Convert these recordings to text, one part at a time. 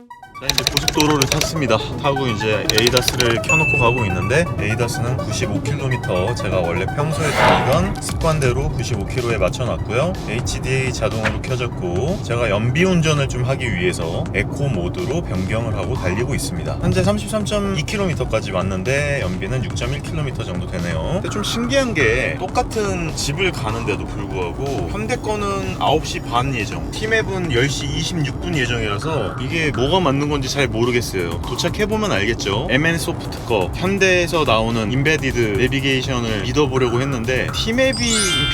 자, 이제 고속도로를 탔습니다. 타고 이제 에이다스를 켜놓고 가고 있는데, 에이다스는 95km, 제가 원래 평소에 다니던 습관대로 95km에 맞춰놨고요. HDA 자동으로 켜졌고, 제가 연비 운전을 좀 하기 위해서 에코 모드로 변경을 하고 달리고 있습니다. 현재 33.2km까지 왔는데 연비는 6.1km 정도 되네요. 근데 좀 신기한 게, 똑같은 집을 가는데도 불구하고 현대 거는 9시 반 예정, T맵은 10시 26분 예정이라서 이게 뭐가 맞는 건지 잘 모르겠어요. 도착해보면 알겠죠. MN소프트 거 현대에서 나오는 인베디드 내비게이션을 믿어보려고 했는데 T맵이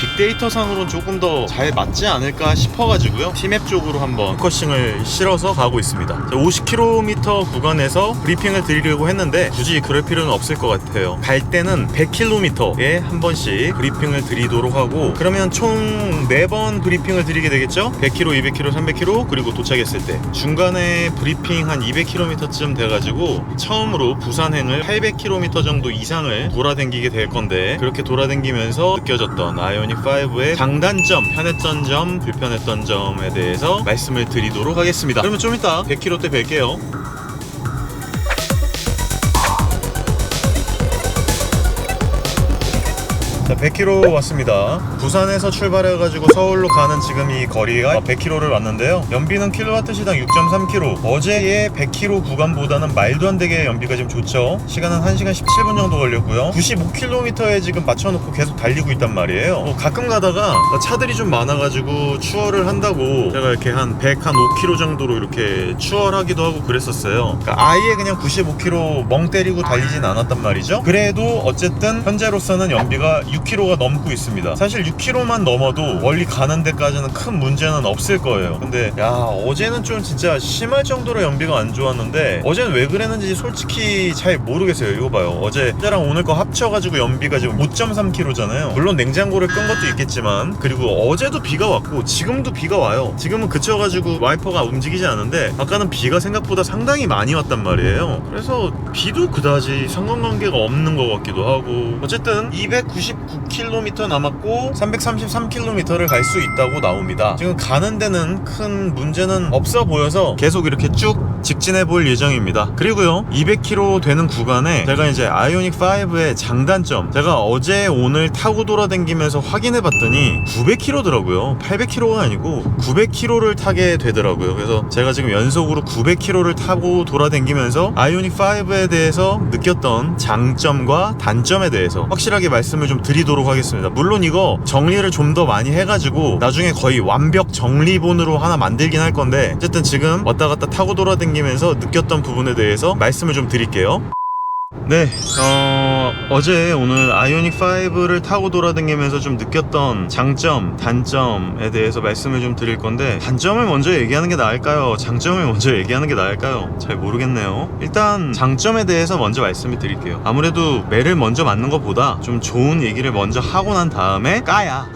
빅데이터 상으로는 조금 더 잘 맞지 않을까 싶어가지고요, T맵 쪽으로 한번 포커싱을 실어서 가고 있습니다. 50km 구간에서 브리핑을 드리려고 했는데 굳이 그럴 필요는 없을 것 같아요. 갈 때는 100km에 한 번씩 브리핑을 드리도록 하고, 그러면 총 4번 브리핑을 드리게 되겠죠. 100km, 200km, 300km, 그리고 도착했을 때 중간에 브리핑 한 200km쯤 돼가지고 처음으로 부산행을 800km 정도 이상을 돌아다니게 될 건데, 그렇게 돌아다니면서 느껴졌던 아이오닉 5의 장단점, 편했던 점, 불편했던 점에 대해서 말씀을 드리도록 하겠습니다. 그러면 좀 이따 100km 때 뵐게요. 자, 100km 왔습니다. 부산에서 출발해가지고 서울로 가는 지금 이 거리가 100km를 왔는데요. 연비는 킬로와트시당 6.3km. 어제의 100km 구간보다는 말도 안 되게 연비가 좀 좋죠. 시간은 1시간 17분 정도 걸렸고요. 95km에 지금 맞춰놓고 계속 달리고 있단 말이에요. 가끔 가다가 차들이 좀 많아가지고 추월을 한다고 제가 이렇게 한 105km 정도로 이렇게 추월하기도 하고 그랬었어요. 그러니까 아예 그냥 95km 멍 때리고 달리진 않았단 말이죠. 그래도 어쨌든 현재로서는 연비가 6km가 넘고 있습니다. 사실 6km만 넘어도 멀리 가는 데까지는 큰 문제는 없을 거예요. 근데 어제는 좀 진짜 심할 정도로 연비가 안 좋았는데, 어제는 왜 그랬는지 솔직히 잘 모르겠어요. 이거 봐요. 어제랑 오늘 거 합쳐가지고 연비가 지금 5.3km잖아요 물론 냉장고를 끈 것도 있겠지만, 그리고 어제도 비가 왔고 지금도 비가 와요. 지금은 그쳐가지고 와이퍼가 움직이지 않는데, 아까는 비가 생각보다 상당히 많이 왔단 말이에요. 그래서 비도 그다지 상관관계가 없는 것 같기도 하고, 어쨌든 299km 남았고 333km를 갈 수 있다고 나옵니다. 지금 가는 데는 큰 문제는 없어 보여서 계속 이렇게 쭉 직진해 볼 예정입니다. 그리고요, 200km 되는 구간에 제가 이제 아이오닉 5의 장단점, 제가 어제 오늘 타고 돌아다니면서 확인해 봤더니 900km더라고요 800km가 아니고 900km를 타게 되더라고요. 그래서 제가 지금 연속으로 900km를 타고 돌아다니면서 아이오닉 5에 대해서 느꼈던 장점과 단점에 대해서 확실하게 말씀을 좀 드리도록 하겠습니다. 물론 이거 정리를 좀 더 많이 해가지고 나중에 거의 완벽 정리본으로 하나 만들긴 할 건데, 어쨌든 지금 왔다 갔다 타고 돌아다니면서 느꼈던 부분에 대해서 말씀을 좀 드릴게요. 네, 어제 오늘 아이오닉 5를 타고 돌아다니면서 좀 느꼈던 장점, 단점에 대해서 말씀을 좀 드릴 건데, 단점을 먼저 얘기하는 게 나을까요? 장점을 먼저 얘기하는 게 나을까요? 잘 모르겠네요. 일단 장점에 대해서 먼저 말씀을 드릴게요. 아무래도 매를 먼저 맞는 것보다 좀 좋은 얘기를 먼저 하고 난 다음에 까야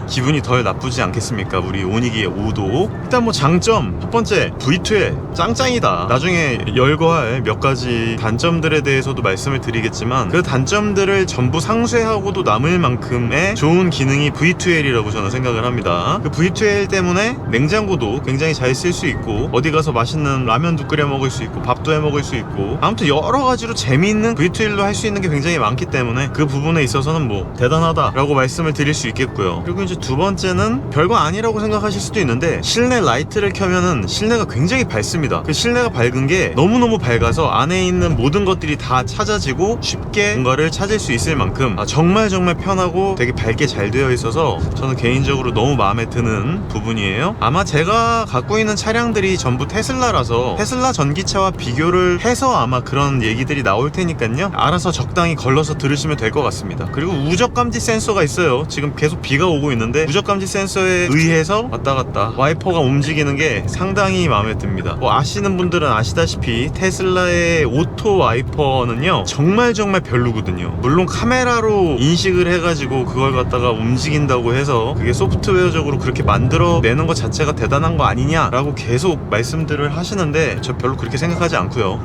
기분이 덜 나쁘지 않겠습니까? 우리 오닉이의 5도. 일단 뭐 장점, 첫 번째, V2에 짱짱이다. 나중에 열거할 몇 가지 단점들에 대해서도 말씀을 드리겠지만, 그 단점들을 전부 상쇄하고도 남을 만큼의 좋은 기능이 V2L이라고 저는 생각을 합니다. 그 V2L 때문에 냉장고도 굉장히 잘 쓸 수 있고, 어디 가서 맛있는 라면도 끓여 먹을 수 있고, 밥도 해 먹을 수 있고, 아무튼 여러 가지로 재미있는 V2L로 할 수 있는 게 굉장히 많기 때문에 그 부분에 있어서는 뭐 대단하다라고 말씀을 드릴 수 있겠고요. 그리고 이제 두 번째는 별거 아니라고 생각하실 수도 있는데, 실내 라이트를 켜면은 실내가 굉장히 밝습니다. 그 실내가 밝은 게 너무너무 밝아서 안에 있는 모든 것들이 다 찾아지고 쉽게 뭔가를 찾을 수 있을 만큼 정말 편하고 되게 밝게 잘 되어 있어서 저는 개인적으로 너무 마음에 드는 부분이에요. 아마 제가 갖고 있는 차량들이 전부 테슬라라서 테슬라 전기차와 비교를 해서 아마 그런 얘기들이 나올 테니까요, 알아서 적당히 걸러서 들으시면 될 것 같습니다. 그리고 우적감지 센서가 있어요. 지금 계속 비가 오고 있는데 우적감지 센서에 의해서 왔다 갔다 와이퍼가 움직이는 게 상당히 마음에 듭니다. 뭐 아시는 분들은 아시다시피 테슬라의 오토 와이퍼 거는요 정말 별로거든요. 물론 카메라로 인식을 해가지고 그걸 갖다가 움직인다고 해서 그게 소프트웨어적으로 그렇게 만들어내는 것 자체가 대단한 거 아니냐라고 계속 말씀들을 하시는데 저 별로 그렇게 생각하지 않고요.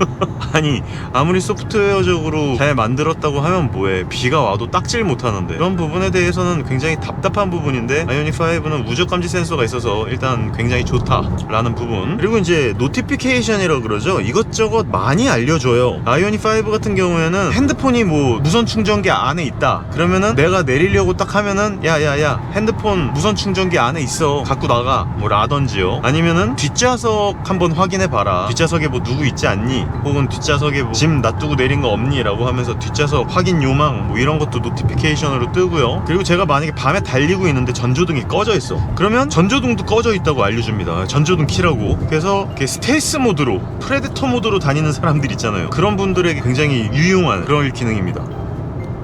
아니 아무리 소프트웨어적으로 잘 만들었다고 하면 뭐해, 비가 와도 딱질 못하는데. 그런 부분에 대해서는 굉장히 답답한 부분인데 아이오닉 5는 우적 감지 센서가 있어서 일단 굉장히 좋다라는 부분. 그리고 이제 노티피케이션이라고 그러죠. 이것저것 많이 알려줘요. 아이오닉 5 같은 경우에는 핸드폰이 뭐 무선 충전기 안에 있다 그러면은 내가 내리려고 딱 하면은 야야야 핸드폰 무선 충전기 안에 있어 갖고 나가 뭐 라던지요. 아니면은 뒷좌석 한번 확인해 봐라, 뒷좌석에 뭐 누구 있지 않니, 혹은 뒷좌석에 뭐 짐 놔두고 내린 거 없니 라고 하면서 뒷좌석 확인 요망 뭐 이런 것도 노티피케이션으로 뜨고요. 그리고 제가 만약에 밤에 달리고 있는데 전조등이 꺼져 있어 그러면 전조등도 꺼져 있다고 알려줍니다. 전조등 키라고. 그래서 스텔스 모드로, 프레데터 모드로 다니는 사람들 있잖아요. 그런 분들에게 굉장히 유용한 그런 기능입니다.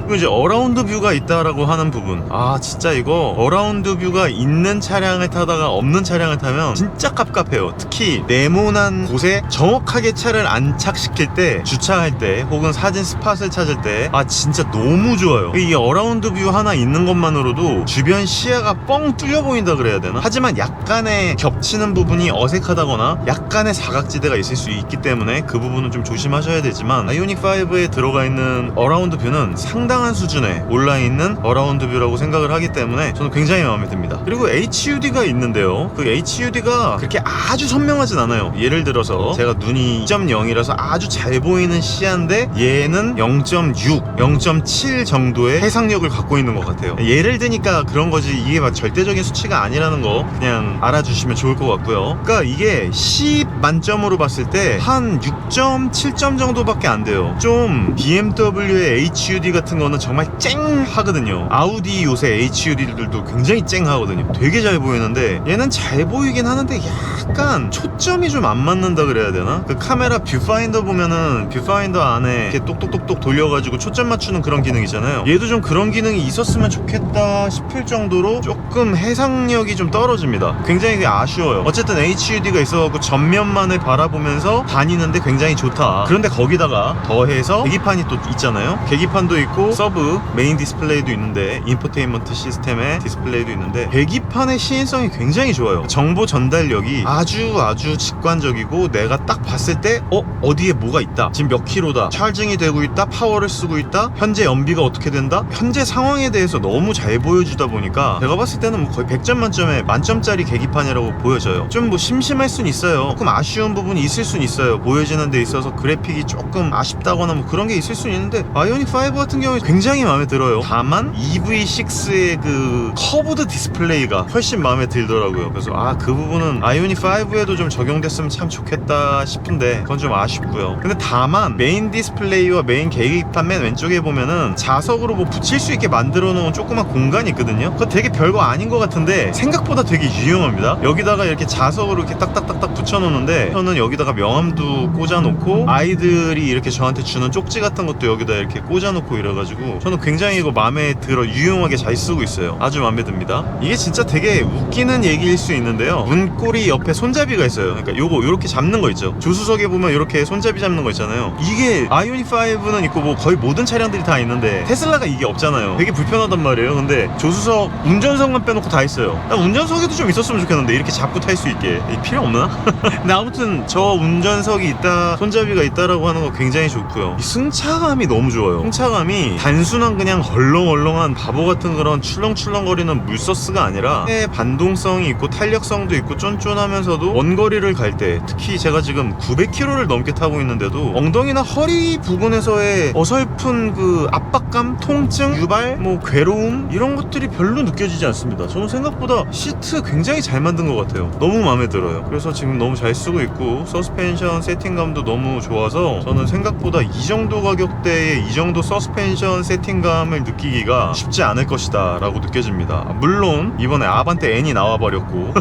그리고 이제 어라운드 뷰가 있다라고 하는 부분, 아 진짜 이거 어라운드 뷰가 있는 차량을 타다가 없는 차량을 타면 진짜 깝깝해요. 특히 네모난 곳에 정확하게 차를 안착시킬 때, 주차할 때, 혹은 사진 스팟을 찾을 때 아 진짜 너무 좋아요. 이 어라운드 뷰 하나 있는 것만으로도 주변 시야가 뻥 뚫려 보인다 그래야 되나? 하지만 약간의 겹치는 부분이 어색하다거나 약간의 사각지대가 있을 수 있기 때문에 그 부분은 좀 조심하셔야 되지만 아이오닉 5에 들어가 있는 어라운드 뷰는 상당한 수준에 올라있는 어라운드 뷰라고 생각을 하기 때문에 저는 굉장히 마음에 듭니다. 그리고 HUD가 있는데요, 그 HUD가 그렇게 아주 선명하진 않아요. 예를 들어서 제가 눈이 2.0이라서 아주 잘 보이는 시야인데 얘는 0.6, 0.7 정도의 해상력을 갖고 있는 것 같아요. 예를 드니까 그런 거지 이게 막 절대적인 수치가 아니라는 거 그냥 알아주시면 좋을 것 같고요. 그러니까 이게 10 만점으로 봤을 때 한 6.7점 정도밖에 안 돼요. 좀 BMW의 HUD 같은 거는 정말 쨍하거든요. 아우디 요새 HUD들도 굉장히 쨍하거든요. 되게 잘 보이는데 얘는 잘 보이긴 하는데 약간 초점이 좀 안 맞는다 그래야 되나? 그 카메라 뷰파인더 보면은 뷰파인더 안에 이렇게 똑똑똑똑 돌려가지고 초점 맞추는 그런 기능 있잖아요. 얘도 좀 그런 기능이 있었으면 좋겠다 싶을 정도로 조금 해상력이 좀 떨어집니다. 굉장히 아쉬워요. 어쨌든 HUD가 있어갖고 전면만을 바라보면서 다니는데 굉장히 좋다. 그런데 거기다가 더해서 계기판이 또 있잖아요. 계기판도 있고 서브 메인 디스플레이도 있는데 인포테인먼트 시스템의 디스플레이도 있는데 계기판의 시인성이 굉장히 좋아요. 정보 전달력이 아주 직관적이고 내가 딱 봤을 때 어디에 뭐가 있다, 지금 몇 킬로다, 찰징이 되고 있다, 파워를 쓰고 있다, 현재 연비가 어떻게 된다, 현재 상황에 대해서 너무 잘 보여주다 보니까 제가 봤을 때는 뭐 거의 100점 만점에 만점짜리 계기판이라고 보여져요. 좀 뭐 심심할 순 있어요. 조금 아쉬운 부분이 있을 순 있어요. 보여지는 데 있어서 그래픽이 조금 아쉽다거나 뭐 그런 게 있을 순 있는데 아이오닉 5 같은 경우에 굉장히 마음에 들어요. 다만 EV6의 그 커브드 디스플레이가 훨씬 마음에 들더라고요. 그래서 그 부분은 아이오닉 5에도 좀 적용됐으면 참 좋겠다 싶은데 그건 좀 아쉽고요. 근데 다만 메인 디스플레이와 메인 계기판 맨 왼쪽에 보면은 자석으로 뭐 붙일 수 있게 만들어 놓은 조그만 공간이 있거든요. 그거 되게 별거 아닌 것 같은데 생각보다 되게 유용합니다. 여기다가 이렇게 자석으로 이렇게 딱딱딱딱 붙여 놓는데 저는 여기다가 명함도 꽂아 놓고 아이들이 이렇게 저한테 주는 쪽지 같은 것도 여기다 이렇게 꽂아 놓고 이래가지고 저는 굉장히 이거 마음에 들어 유용하게 잘 쓰고 있어요. 아주 마음에 듭니다. 이게 진짜 되게 웃기는 얘기일 수 있는데요, 문고리 옆에 손잡이가 있어요. 그러니까 요거 요렇게 잡는 거 있죠. 조수석에 보면 이렇게 손잡이 잡는 거 있잖아요. 이게 아이오닉 5는 있고 뭐 거의 모든 차량들이 다 있는데 테슬라가 이게 없잖아요. 되게 불편하단 말이에요. 근데 조수석 운전석만 빼놓고 다 있어요. 난 운전석에도 좀 있었으면 좋겠는데 이렇게 잡고 탈 수 있게 필요 없나? 근데 아무튼 저 운전석이 있다, 손잡이가 있다라고 하는 거 굉장히 좋고요. 이 승차감이 너무 좋아요. 승차감이 단순한 그냥 헐렁헐렁한 바보 같은 그런 출렁출렁거리는 물서스가 아니라 반동성이 있고 탄력성도 있고 쫀쫀하면서도 원거리를 갈 때, 특히 제가 지금 900km를 넘게 타고 있는데도 엉덩이나 허리 부근에서의 어설픈 그 압박감, 통증, 유발, 뭐 괴로움 이런 것들이 별로 느껴지지 않습니다. 저는 생각보다 시트 굉장히 잘 만든 것 같아요. 너무 마음에 들어요. 그래서 지금 너무 잘 쓰고 있고 서스펜션 세팅감도 너무 좋아서 저는 생각보다 이 정도 가격대에 이 정도 서스펜션 서스펜션 세팅감을 느끼기가 쉽지 않을 것이다 라고 느껴집니다. 물론 이번에 아반떼 N이 나와버렸고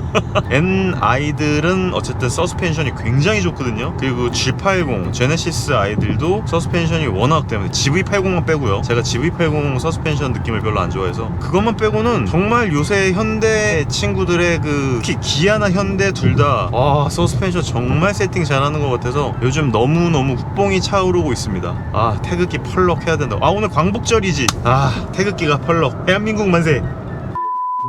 N 아이들은 어쨌든 서스펜션이 굉장히 좋거든요. 그리고 G80 제네시스 아이들도 서스펜션이 워낙 때문에 GV80만 빼고요. 제가 GV80 서스펜션 느낌을 별로 안 좋아해서 그것만 빼고는 정말 요새 현대 친구들의 특히 기아나 현대 둘 다 서스펜션 정말 세팅 잘하는 것 같아서 요즘 너무너무 국뽕이 차오르고 있습니다. 태극기 펄럭 해야 된다. 오늘 광복절이지. 태극기가 펄럭. 대한민국 만세.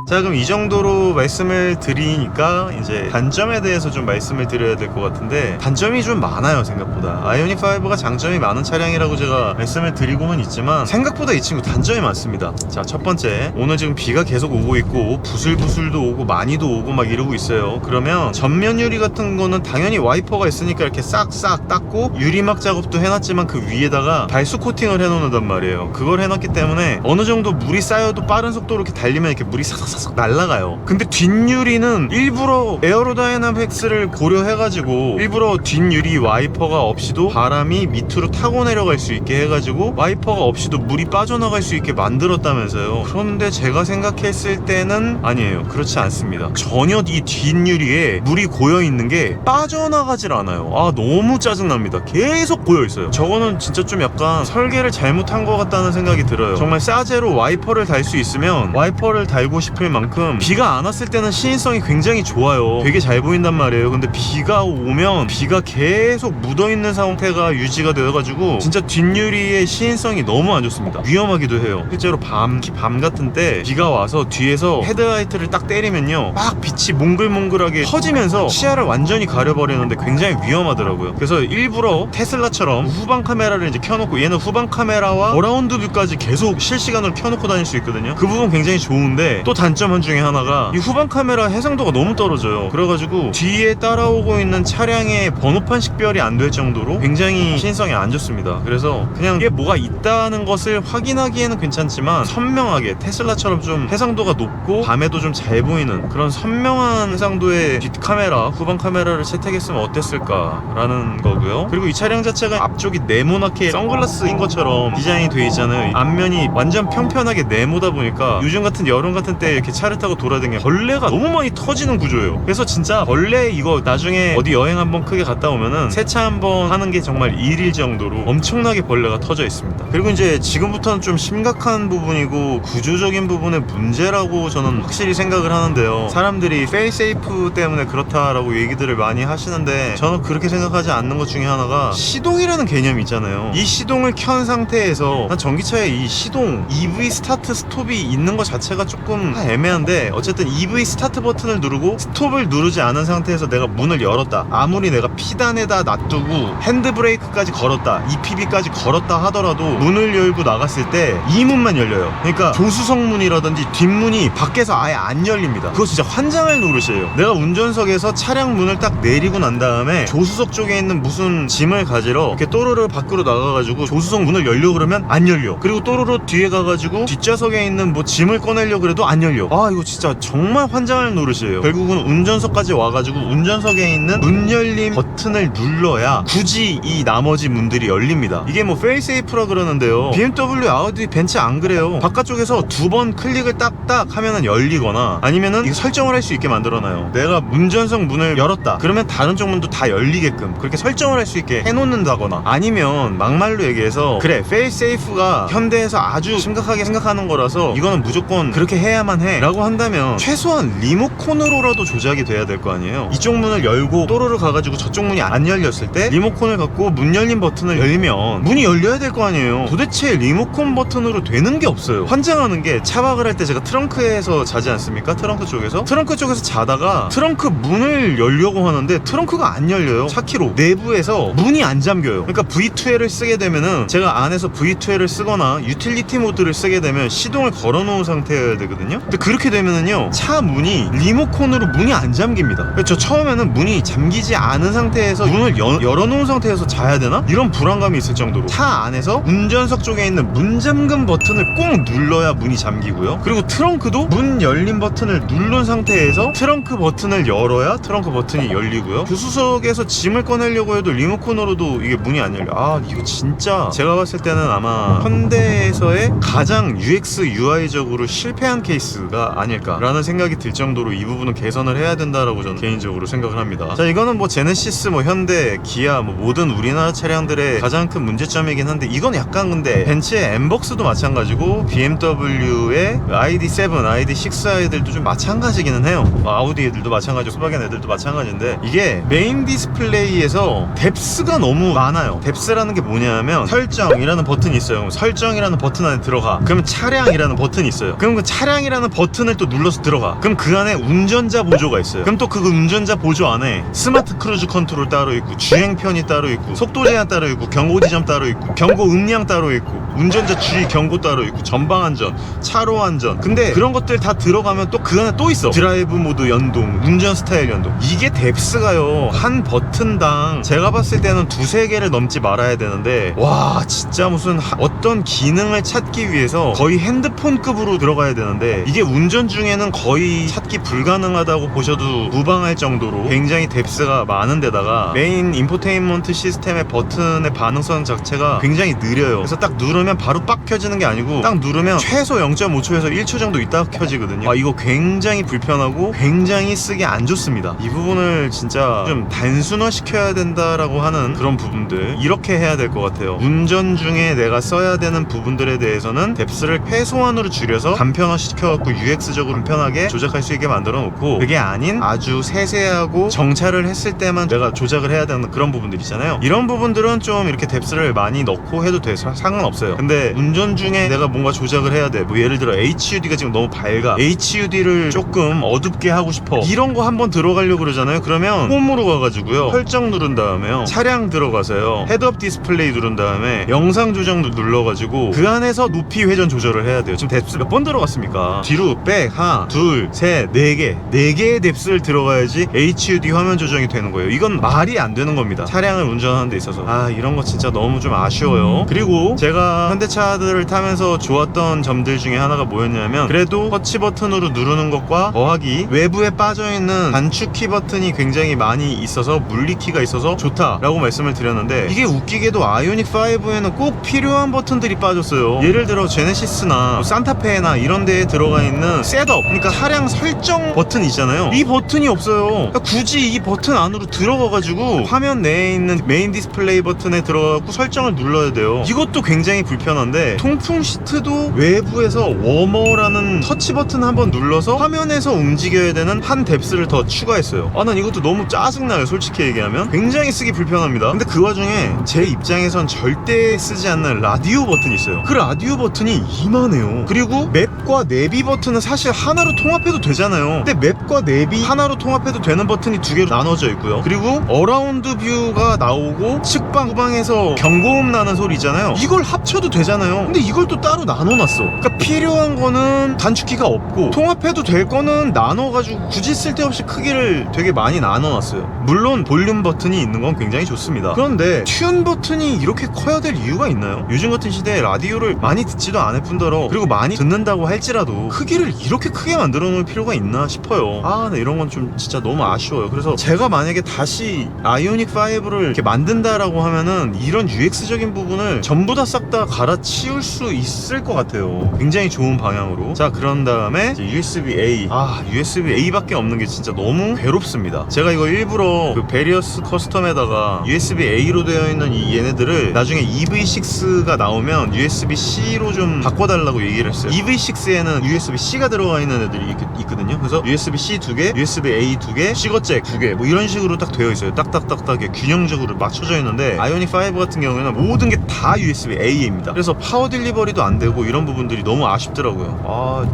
자, 그럼 이 정도로 말씀을 드리니까 이제 단점에 대해서 좀 말씀을 드려야 될 것 같은데, 단점이 좀 많아요. 생각보다 아이오닉 5가 장점이 많은 차량이라고 제가 말씀을 드리고는 있지만 생각보다 이 친구 단점이 많습니다. 자, 첫 번째, 오늘 지금 비가 계속 오고 있고 부슬부슬도 오고 많이도 오고 막 이러고 있어요. 그러면 전면 유리 같은 거는 당연히 와이퍼가 있으니까 이렇게 싹싹 닦고 유리막 작업도 해놨지만 그 위에다가 발수 코팅을 해놓는단 말이에요. 그걸 해놨기 때문에 어느 정도 물이 쌓여도 빠른 속도로 이렇게 달리면 이렇게 물이 사삭 날아가요. 근데 뒷유리는 일부러 에어로다이나믹스를 고려해가지고 일부러 뒷유리 와이퍼가 없이도 바람이 밑으로 타고 내려갈 수 있게 해가지고 와이퍼가 없이도 물이 빠져나갈 수 있게 만들었다면서요. 그런데 제가 생각했을 때는 아니에요. 그렇지 않습니다. 전혀 이 뒷유리에 물이 고여있는 게 빠져나가질 않아요. 너무 짜증납니다. 계속 고여있어요. 저거는 진짜 좀 약간 설계를 잘못한 것 같다는 생각이 들어요. 정말 싸제로 와이퍼를 달 수 있으면 와이퍼를 달고 싶을 만큼 비가 안 왔을 때는 시인성이 굉장히 좋아요. 되게 잘 보인단 말이에요. 근데 비가 오면 비가 계속 묻어있는 상태가 유지가 되어가지고 진짜 뒷유리의 시인성이 너무 안 좋습니다. 위험하기도 해요. 실제로 밤 같은 때 비가 와서 뒤에서 헤드라이트를 딱 때리면요, 막 빛이 몽글몽글하게 퍼지면서 시야를 완전히 가려버리는데 굉장히 위험하더라고요. 그래서 일부러 테슬라처럼 후방 카메라를 이제 켜놓고, 얘는 후방 카메라와 어라운드 뷰까지 계속 실시간으로 켜놓고 다닐 수 있거든요. 그 부분 굉장히 좋은데, 또 단점 중에 하나가 이 후방 카메라 해상도가 너무 떨어져요. 그래가지고 뒤에 따라오고 있는 차량의 번호판 식별이 안 될 정도로 굉장히 시인성이 안 좋습니다. 그래서 그냥 이게 뭐가 있다는 것을 확인하기에는 괜찮지만 선명하게 테슬라처럼 좀 해상도가 높고 밤에도 좀 잘 보이는 그런 선명한 해상도의 뒷카메라, 후방 카메라를 채택했으면 어땠을까 라는 거고요. 그리고 이 차량 자체가 앞쪽이 네모나게 선글라스인 것처럼 디자인이 돼 있잖아요. 앞면이 완전 평평하게 네모다 보니까 요즘 같은 여름 같은 때 이렇게 차를 타고 돌아다니면 벌레가 너무 많이 터지는 구조예요. 그래서 진짜 벌레 이거 나중에 어디 여행 한번 크게 갔다 오면은 세차 한번 하는 게 정말 일일 정도로 엄청나게 벌레가 터져 있습니다. 그리고 이제 지금부터는 좀 심각한 부분이고 구조적인 부분의 문제라고 저는 확실히 생각을 하는데요. 사람들이 페일세이프 때문에 그렇다라고 얘기들을 많이 하시는데 저는 그렇게 생각하지 않는 것 중에 하나가 시동이라는 개념이 있잖아요. 이 시동을 켠 상태에서 난 전기차에 이 시동 EV 스타트 스톱이 있는 것 자체가 조금 애매한데, 어쨌든 EV 스타트 버튼을 누르고 스톱을 누르지 않은 상태에서 내가 문을 열었다, 아무리 내가 피단에다 놔두고 핸드브레이크까지 걸었다, EPB까지 걸었다 하더라도 문을 열고 나갔을 때 이 문만 열려요. 그러니까 조수석 문이라든지 뒷문이 밖에서 아예 안 열립니다. 그거 진짜 환장할 노릇이에요. 내가 운전석에서 차량 문을 딱 내리고 난 다음에 조수석 쪽에 있는 무슨 짐을 가지러 이렇게 또르르 밖으로 나가가지고 조수석 문을 열려고 그러면 안 열려. 그리고 또르르 뒤에 가가지고 뒷좌석에 있는 뭐 짐을 꺼내려고 그래도 안 열려. 이거 진짜 정말 환장할 노릇이에요. 결국은 운전석까지 와가지고 운전석에 있는 문 열림 버튼을 눌러야 굳이 이 나머지 문들이 열립니다. 이게 뭐 페일세이프라 그러는데요, BMW, 아우디, 벤츠 안 그래요. 바깥쪽에서 두 번 클릭을 딱딱 하면은 열리거나 아니면은 이거 설정을 할 수 있게 만들어놔요. 내가 운전석 문을 열었다 그러면 다른 쪽 문도 다 열리게끔 그렇게 설정을 할 수 있게 해놓는다거나, 아니면 막말로 얘기해서 그래 페일세이프가 현대에서 아주 심각하게 생각하는 거라서 이거는 무조건 그렇게 해야만 해 라고 한다면 최소한 리모컨으로라도 조작이 돼야 될 거 아니에요. 이쪽 문을 열고 또르르 가가지고 저쪽 문이 안 열렸을 때 리모컨을 갖고 문 열림 버튼을 열면 문이 열려야 될 거 아니에요. 도대체 리모컨 버튼으로 되는 게 없어요. 환장하는 게, 차박을 할 때 제가 트렁크에서 자지 않습니까? 트렁크 쪽에서 자다가 트렁크 문을 열려고 하는데 트렁크가 안 열려요. 차키로 내부에서 문이 안 잠겨요. 그러니까 V2L을 쓰게 되면은, 제가 안에서 V2L을 쓰거나 유틸리티 모드를 쓰게 되면 시동을 걸어 놓은 상태여야 되거든요. 근데 근데 그렇게 되면은요, 차 문이 리모컨으로 문이 안 잠깁니다. 저 처음에는 문이 잠기지 않은 상태에서 문을 열어놓은 상태에서 자야 되나? 이런 불안감이 있을 정도로 차 안에서 운전석 쪽에 있는 문 잠금 버튼을 꼭 눌러야 문이 잠기고요. 그리고 트렁크도 문 열림 버튼을 누른 상태에서 트렁크 버튼을 열어야 트렁크 버튼이 열리고요. 교수석에서 짐을 꺼내려고 해도 리모컨으로도 이게 문이 안 열려. 아, 이거 진짜 제가 봤을 때는 아마 현대에서의 가장 UX UI적으로 실패한 케이스가 아닐까라는 생각이 들 정도로 이 부분은 개선을 해야 된다라고 저는 개인적으로 생각을 합니다. 자, 이거는 뭐 제네시스, 뭐 현대, 기아, 뭐 모든 우리나라 차량들의 가장 큰 문제점이긴 한데, 이건 약간 근데 벤츠의 엠벅스도 마찬가지고 BMW의 ID7, ID6 아이들도 좀 마찬가지기는 해요. 아우디 애들도 마찬가지고 스바겐 애들도 마찬가지인데, 이게 메인 디스플레이에서 뎁스가 너무 많아요. 뎁스라는 게 뭐냐면 설정이라는 버튼이 있어요. 그럼 설정이라는 버튼 안에 들어가. 그럼 차량이라는 버튼이 있어요. 그럼 그 차량이라는 버튼을 또 눌러서 들어가. 그럼 그 안에 운전자 보조가 있어요. 그럼 또 그 운전자 보조 안에 스마트 크루즈 컨트롤 따로 있고, 주행편이 따로 있고, 속도 제한 따로 있고, 경고 지점 따로 있고, 경고 음량 따로 있고, 운전자 주의 경고 따로 있고, 전방 안전, 차로 안전. 근데 그런 것들 다 들어가면 또 그 안에 또 있어. 드라이브 모드 연동, 운전 스타일 연동. 이게 뎁스가요, 한 버튼당 제가 봤을 때는 2-3개를 넘지 말아야 되는데, 와, 진짜 무슨 어떤 기능을 찾기 위해서 거의 핸드폰급으로 들어가야 되는데, 이게 운전 중에는 거의 찾기 불가능하다고 보셔도 무방할 정도로 굉장히 뎁스가 많은 데다가 메인 인포테인먼트 시스템의 버튼의 반응성 자체가 굉장히 느려요. 그래서 딱 누르면 바로 빡 켜지는 게 아니고, 딱 누르면 최소 0.5초에서 1초 정도 있다가 켜지거든요. 이거 굉장히 불편하고 굉장히 쓰기 안 좋습니다. 이 부분을 진짜 좀 단순화 시켜야 된다라고 하는 그런 부분들, 이렇게 해야 될 것 같아요. 운전 중에 내가 써야 되는 부분들에 대해서는 뎁스를 최소한으로 줄여서 간편화 시켜갖고 UX적으로 간편하게 조작할 수 있게 만들어 놓고, 그게 아닌 아주 세세하고 정차를 했을 때만 내가 조작을 해야 되는 그런 부분들 있잖아요. 이런 부분들은 좀 이렇게 뎁스를 많이 넣고 해도 돼. 상관없어요. 근데 운전 중에 내가 뭔가 조작을 해야 돼. 뭐 예를 들어 HUD가 지금 너무 밝아, HUD를 조금 어둡게 하고 싶어, 이런 거 한번 들어가려고 그러잖아요. 그러면 홈으로 가가지고요, 설정 누른 다음에요, 차량 들어가서요, 헤드업 디스플레이 누른 다음에 영상 조정도 눌러가지고 그 안에서 높이 회전 조절을 해야 돼요. 지금 뎁스 몇 번 들어갔습니까? 뒤로 백, 하나, 둘, 셋, 4개의 뎁스를 들어가야지 HUD 화면 조정이 되는 거예요. 이건 말이 안 되는 겁니다, 차량을 운전하는 데 있어서. 이런 거 진짜 너무 좀 아쉬워요. 그리고 제가 현대차들을 타면서 좋았던 점들 중에 하나가 뭐였냐면, 그래도 터치 버튼으로 누르는 것과 더하기 외부에 빠져있는 단축키 버튼이 굉장히 많이 있어서, 물리키가 있어서 좋다라고 말씀을 드렸는데, 이게 웃기게도 아이오닉5에는 꼭 필요한 버튼들이 빠졌어요. 예를 들어 제네시스나 산타페나 이런 데에 들어가 있는 셋업, 그러니까 차량 설정 버튼 있잖아요. 이 버튼이 없어요. 그러니까 굳이 이 버튼 안으로 들어가가지고 화면 내에 있는 메인 디스플레이 버튼에 들어가고 설정을 눌러야 돼요. 이것도 굉장히 불편한데, 통풍 시트도 외부에서 워머라는 터치 버튼 한번 눌러서 화면에서 움직여야 되는 한 뎁스를 더 추가했어요. 난 이것도 너무 짜증나요, 솔직히 얘기하면. 굉장히 쓰기 불편합니다. 근데 그 와중에 제 입장에선 절대 쓰지 않는 라디오 버튼이 있어요. 그 라디오 버튼이 이만해요. 그리고 맵과 내비 버튼은 사실 하나로 통합해도 되잖아요. 근데 맵과 내비 하나로 통합해도 되는 버튼이 2개로 나눠져 있고요. 그리고 어라운드 뷰가 나오고 측방, 후방에서 경고음 나는 소리 있잖아요. 이걸 합쳐도 되잖아요. 근데 이걸 또 따로 나눠놨어. 그러니까 필요한 거는 단축키가 없고, 통합해도 될 거는 나눠가지고 굳이 쓸데없이 크기를 되게 많이 나눠놨어요. 물론 볼륨 버튼이 있는 건 굉장히 좋습니다. 그런데 튠 버튼이 이렇게 커야 될 이유가 있나요? 요즘 같은 시대에 라디오를 많이 듣지도 않을 뿐더러, 그리고 많이 듣는다고 할지라도 크기를 이렇게 크게 만들어 놓을 필요가 있나 싶어요. 네, 이런 건 좀 진짜 너무 아쉬워요. 그래서 제가 만약에 다시 아이오닉5를 이렇게 만든다라고 하면은 이런 UX적인 부분을 전부 다 싹 다 갈아치울 수 있을 것 같아요. 굉장히 좋은 방향으로. 자, 그런 다음에 USB-A. USB-A 밖에 없는 게 진짜 너무 괴롭습니다. 제가 이거 일부러 그 베리어스 커스텀에다가 USB-A로 되어 있는 이 얘네들을 나중에 EV6가 나오면 USB-C로 좀 바꿔달라고 얘기를 했어요. EV6에는 USB-C가 들어가 있는 애들이 있거든요. 그래서 USB-C 2개, USB-A 2개, C거잭 2개, 뭐 이런 식으로 딱 되어 있어요. 딱딱딱딱 균형적으로 맞춰져 있는데, 아이오닉5 같은 경우에는 모든 게 다 USB-A입니다. 그래서 파워 딜리버리도 안 되고 이런 부분들이 너무 아쉽더라고요.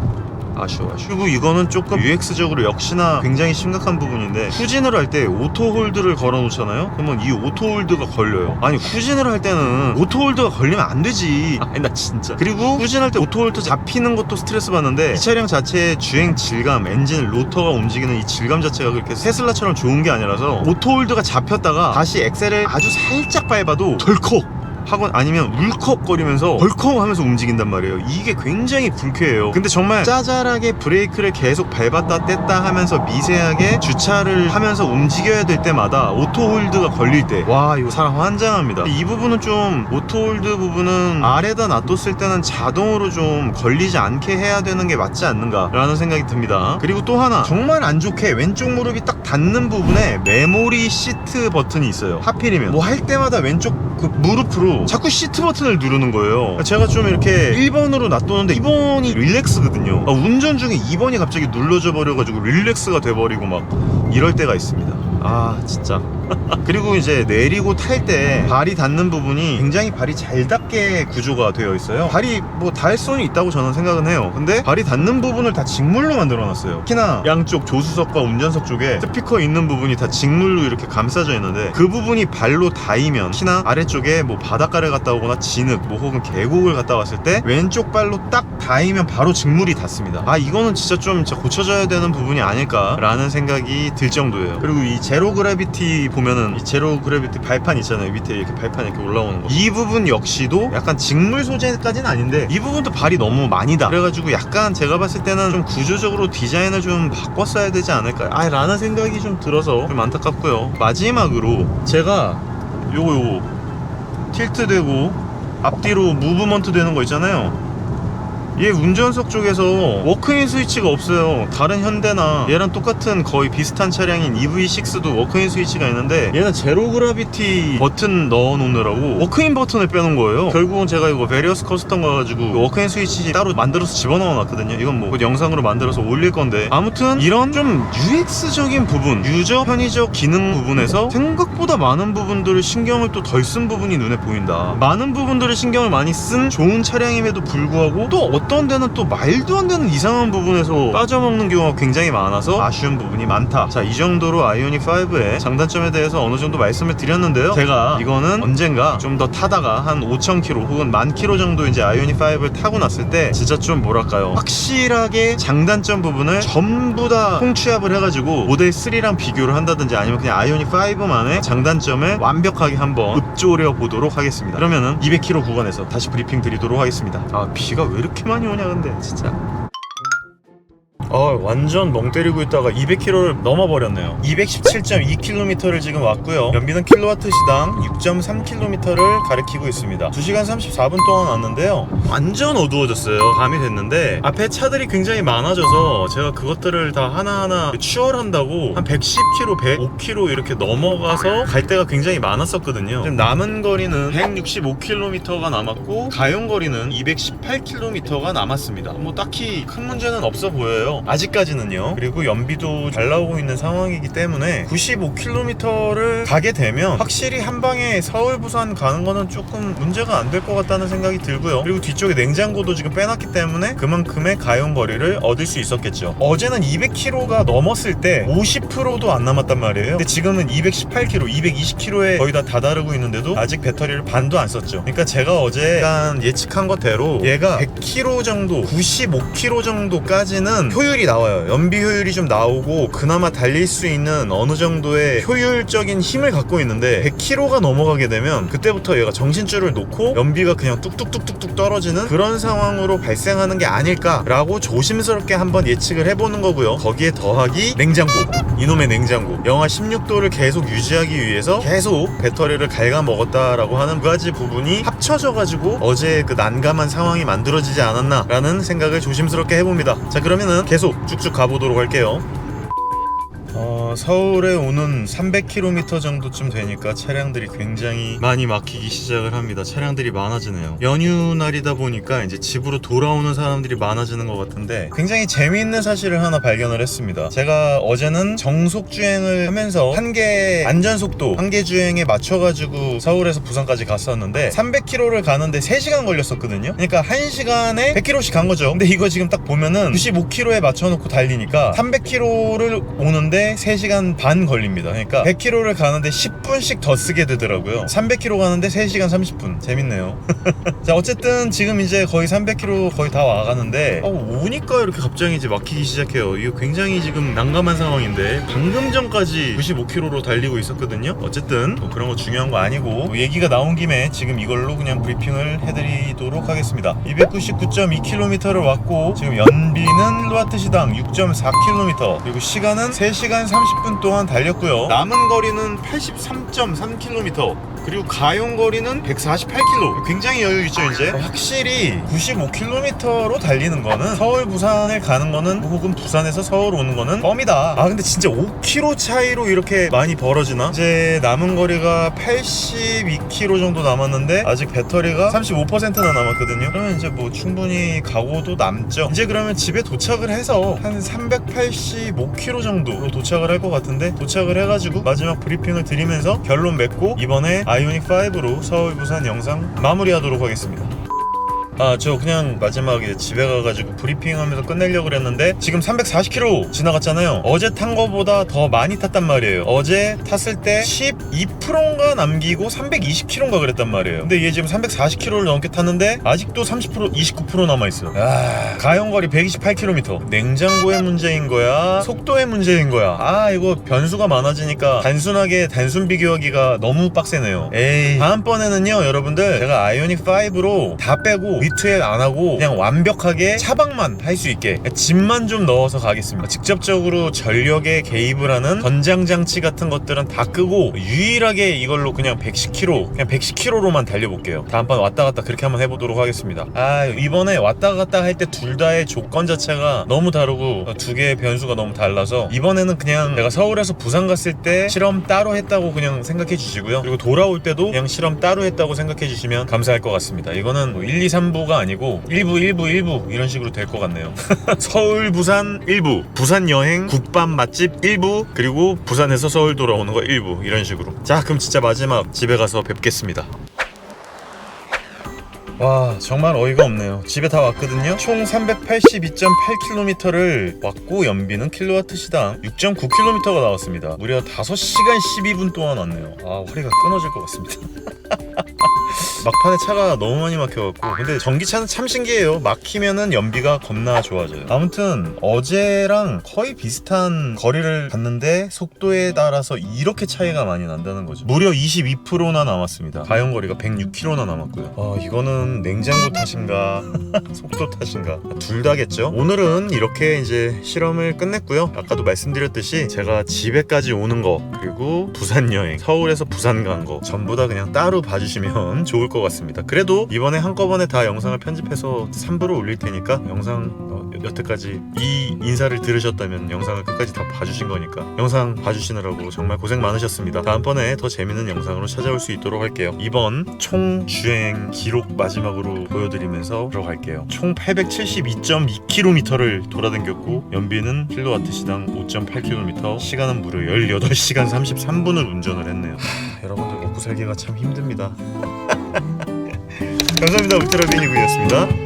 아쉬워. 그리고 이거는 조금 UX적으로 역시나 굉장히 심각한 부분인데, 후진을 할 때 오토 홀드를 걸어 놓잖아요. 그러면 이 오토 홀드가 걸려요. 아니 후진을 할 때는 오토 홀드가 걸리면 안 되지. 아니 나 진짜. 그리고 후진할 때 오토 홀드 잡히는 것도 스트레스 받는데, 이 차량 자체의 주행 질감, 엔진 로터가 움직이는 이 질감 자체가 그렇게 테슬라처럼 좋은 게 아니라서, 오토 홀드가 잡혔다가 다시 엑셀을 아주 살짝 밟아도 덜컥 하건 아니면 울컥거리면서 벌컥 하면서 움직인단 말이에요. 이게 굉장히 불쾌해요. 근데 정말 짜잘하게 브레이크를 계속 밟았다 뗐다 하면서 미세하게 주차를 하면서 움직여야 될 때마다 오토홀드가 걸릴 때, 와 이거 사람 환장합니다. 이 부분은 좀, 오토홀드 부분은 아래다 놔뒀을 때는 자동으로 좀 걸리지 않게 해야 되는 게 맞지 않는가 라는 생각이 듭니다. 그리고 또 하나, 정말 안 좋게 왼쪽 무릎이 딱 닿는 부분에 메모리 시트 버튼이 있어요. 하필이면 뭐 할 때마다 왼쪽 그 무릎으로 자꾸 시트 버튼을 누르는 거예요. 제가 좀 이렇게 1번으로 놔두는데 2번이 릴렉스거든요. 운전 중에 2번이 갑자기 눌러져 버려가지고 릴렉스가 돼버리고 막 이럴 때가 있습니다. 아 진짜. 그리고 이제 내리고 탈 때 발이 닿는 부분이 굉장히 발이 잘 닿게 구조가 되어 있어요. 발이 뭐 닿을 수는 있다고 저는 생각은 해요. 근데 발이 닿는 부분을 다 직물로 만들어 놨어요. 특히나 양쪽 조수석과 운전석 쪽에 스피커 있는 부분이 다 직물로 이렇게 감싸져 있는데, 그 부분이 발로 닿으면, 특히나 아래쪽에 뭐 바닷가를 갔다 오거나 진흙 뭐 혹은 계곡을 갔다 왔을 때 왼쪽 발로 딱 닿으면 바로 직물이 닿습니다. 아 이거는 진짜 좀 고쳐져야 되는 부분이 아닐까라는 생각이 들 정도예요. 그리고 이 제로 그래비티 보면은, 이 제로 그래비티 발판 있잖아요. 밑에 이렇게 발판 이렇게 올라오는 거, 이 부분 역시도 약간 직물 소재까지는 아닌데 이 부분도 발이 너무 많이 닿아. 그래가지고 약간 제가 봤을 때는 좀 구조적으로 디자인을 좀 바꿨어야 되지 않을까 라는 생각이 좀 들어서 좀 안타깝고요. 마지막으로 제가 요거 틸트되고 앞뒤로 무브먼트 되는 거 있잖아요. 얘 운전석 쪽에서 워크인 스위치가 없어요. 다른 현대나 얘랑 똑같은 거의 비슷한 차량인 EV6도 워크인 스위치가 있는데, 얘는 제로 그라비티 버튼 넣어 놓느라고 워크인 버튼을 빼놓은 거예요. 결국은 제가 이거 베리어스 커스텀 가가지고 워크인 스위치 따로 만들어서 집어넣어 놨거든요. 이건 뭐 영상으로 만들어서 올릴 건데, 아무튼 이런 좀 UX적인 부분, 유저 편의적 기능 부분에서 생각보다 많은 부분들을 신경을 또 덜 쓴 부분이 눈에 보인다. 많은 부분들을 신경을 많이 쓴 좋은 차량임에도 불구하고 또 어떤 데는 또 말도 안 되는 이상한 부분에서 빠져먹는 경우가 굉장히 많아서 아쉬운 부분이 많다. 자, 이 정도로 아이오닉 5의 장단점에 대해서 어느 정도 말씀을 드렸는데요. 제가 이거는 언젠가 좀 더 타다가 한 5,000km 혹은 10,000km 정도 이제 아이오닉 5를 타고 났을 때 진짜 좀 뭐랄까요, 확실하게 장단점 부분을 전부 다 통취합을 해가지고 모델 3랑 비교를 한다든지, 아니면 그냥 아이오닉 5만의 장단점을 완벽하게 한번 읊조려 보도록 하겠습니다. 그러면은 200km 구간에서 다시 브리핑 드리도록 하겠습니다. 아 비가 왜 이렇게 많이 오냐 근데 진짜. 완전 멍 때리고 있다가 200km를 넘어버렸네요. 217.2km를 지금 왔고요. 연비는 킬로와트 시당 6.3km를 가리키고 있습니다. 2시간 34분 동안 왔는데요. 완전 어두워졌어요. 밤이 됐는데 앞에 차들이 굉장히 많아져서 제가 그것들을 다 하나하나 추월한다고 한 110km, 105km 이렇게 넘어가서 갈 때가 굉장히 많았었거든요. 지금 남은 거리는 165km가 남았고 가용거리는 218km가 남았습니다. 뭐 딱히 큰 문제는 없어 보여요. 아직까지는요. 그리고 연비도 잘 나오고 있는 상황이기 때문에 95km를 가게 되면 확실히 한 방에 서울 부산 가는 거는 조금 문제가 안 될 것 같다는 생각이 들고요. 그리고 뒤쪽에 냉장고도 지금 빼놨기 때문에 그만큼의 가용거리를 얻을 수 있었겠죠. 어제는 200km가 넘었을 때 50%도 안 남았단 말이에요. 근데 지금은 218km, 220km에 거의 다 다다르고 있는데도 아직 배터리를 반도 안 썼죠. 그러니까 제가 어제 약간 예측한 것대로 얘가 100km 정도, 95km 정도까지는 효율이 나와요. 연비 효율이 좀 나오고 그나마 달릴 수 있는 어느 정도의 효율적인 힘을 갖고 있는데 100km가 넘어가게 되면 그때부터 얘가 정신줄을 놓고 연비가 그냥 뚝뚝뚝뚝뚝 떨어지는 그런 상황으로 발생하는 게 아닐까라고 조심스럽게 한번 예측을 해보는 거고요. 거기에 더하기 냉장고, 이놈의 냉장고, 영하 16도를 계속 유지하기 위해서 계속 배터리를 갉아먹었다라고 하는 그 가지 부분이 합쳐져가지고 어제 그 난감한 상황이 만들어지지 않았나 라는 생각을 조심스럽게 해봅니다. 자, 그러면은 계속 쭉쭉 가보도록 할게요. 서울에 오는 300km 정도쯤 되니까 차량들이 굉장히 많이 막히기 시작을 합니다. 차량들이 많아지네요. 연휴 날이다 보니까 이제 집으로 돌아오는 사람들이 많아지는 것 같은데 굉장히 재미있는 사실을 하나 발견을 했습니다. 제가 어제는 정속 주행을 하면서 한계 안전속도 한계 주행에 맞춰가지고 서울에서 부산까지 갔었는데 300km를 가는데 3시간 걸렸었거든요. 그러니까 1시간에 100km씩 간 거죠. 근데 이거 지금 딱 보면은 95km에 맞춰놓고 달리니까 300km를 오는데 3시간 반 걸립니다. 그러니까 100km를 가는데 10분씩 더 쓰게 되더라고요. 300km 가는데 3시간 30분. 재밌네요. 자, 어쨌든 지금 이제 거의 300km 거의 다 와가는데 오니까 이렇게 갑자기 이제 막히기 시작해요. 이거 굉장히 지금 난감한 상황인데 방금 전까지 95km로 달리고 있었거든요. 어쨌든 뭐 그런 거 중요한 거 아니고 뭐 얘기가 나온 김에 지금 이걸로 그냥 브리핑을 해드리도록 하겠습니다. 299.2km를 왔고 지금 연비는 킬로와트 시당 6.4km 그리고 시간은 3시간 30분 동안 달렸고요. 남은 거리는 83.3km 그리고 가용 거리는 148km. 굉장히 여유 있죠. 이제 확실히 95km로 달리는 거는 서울 부산을 가는 거는 혹은 부산에서 서울 오는 거는 껌이다. 근데 진짜 5km 차이로 이렇게 많이 벌어지나? 이제 남은 거리가 82km 정도 남았는데 아직 배터리가 35%나 남았거든요. 그러면 이제 뭐 충분히 가고도 남죠. 이제 그러면 집에 도착을 해서 한 385km 정도로 도착을 할 것 같은데 도착을 해가지고 마지막 브리핑을 드리면서 결론 맺고 이번에 아이오닉 5로 서울 부산 영상 마무리하도록 하겠습니다. 저 그냥 마지막에 집에 가가지고 브리핑하면서 끝내려고 그랬는데 지금 340km 지나갔잖아요. 어제 탄 거보다 더 많이 탔단 말이에요. 어제 탔을 때 12%인가 남기고 320km인가 그랬단 말이에요. 근데 얘 지금 340km를 넘게 탔는데 아직도 30% 29% 남아있어요. 가용거리 128km. 냉장고의 문제인 거야? 속도의 문제인 거야? 이거 변수가 많아지니까 단순하게 단순 비교하기가 너무 빡세네요. 다음번에는요 여러분들 제가 아이오닉 5로 다 빼고 리트웰 안 하고 그냥 완벽하게 차박만 할 수 있게 짐만 좀 넣어서 가겠습니다. 직접적으로 전력에 개입을 하는 전장장치 같은 것들은 다 끄고 유일하게 이걸로 그냥 110km로만 달려볼게요. 다음번 왔다 갔다 그렇게 한번 해보도록 하겠습니다. 이번에 왔다 갔다 할 때 둘 다의 조건 자체가 너무 다르고 두 개의 변수가 너무 달라서 이번에는 그냥 내가 서울에서 부산 갔을 때 실험 따로 했다고 그냥 생각해 주시고요. 그리고 돌아올 때도 그냥 실험 따로 했다고 생각해 주시면 감사할 것 같습니다. 이거는 뭐 1, 2, 3부가 아니고 1부 이런 식으로 될 것 같네요. 서울 부산 1부, 부산 여행 국밥 맛집 1부, 그리고 부산에서 서울 돌아오는 거 1부, 이런 식으로. 자, 그럼 진짜 마지막 집에 가서 뵙겠습니다. 와, 정말 어이가 없네요. 집에 다 왔거든요. 총 382.8km를 왔고 연비는 킬로와트 시당 6.9km가 나왔습니다. 무려 5시간 12분 동안 왔네요. 허리가 끊어질 것 같습니다. 막판에 차가 너무 많이 막혀갖고. 근데 전기차는 참 신기해요. 막히면은 연비가 겁나 좋아져요. 아무튼 어제랑 거의 비슷한 거리를 갔는데 속도에 따라서 이렇게 차이가 많이 난다는 거죠. 무려 22%나 남았습니다. 가용거리가 106km나 남았고요. 이거는 냉장고 탓인가 속도 탓인가 둘 다겠죠. 오늘은 이렇게 이제 실험을 끝냈고요. 아까도 말씀드렸듯이 제가 집에까지 오는 거 그리고 부산 여행, 서울에서 부산 간 거 전부 다 그냥 따로 봐주시면 좋을 것 같습니다. 그래도 이번에 한꺼번에 다 영상을 편집해서 3부로 올릴 테니까 영상 여태까지 이 인사를 들으셨다면 영상을 끝까지 다 봐주신 거니까 영상 봐주시느라고 정말 고생 많으셨습니다. 다음번에 더 재밌는 영상으로 찾아올 수 있도록 할게요. 이번 총 주행 기록 마지막으로 보여드리면서 들어갈게요. 총 872.2km를 돌아다녔고 연비는 킬로와트 시당 5.8km, 시간은 무려 18시간 33분을 운전을 했네요. 여러분들 먹고 살기가 참 힘듭니다. 감사합니다. 울트라비니구이었습니다.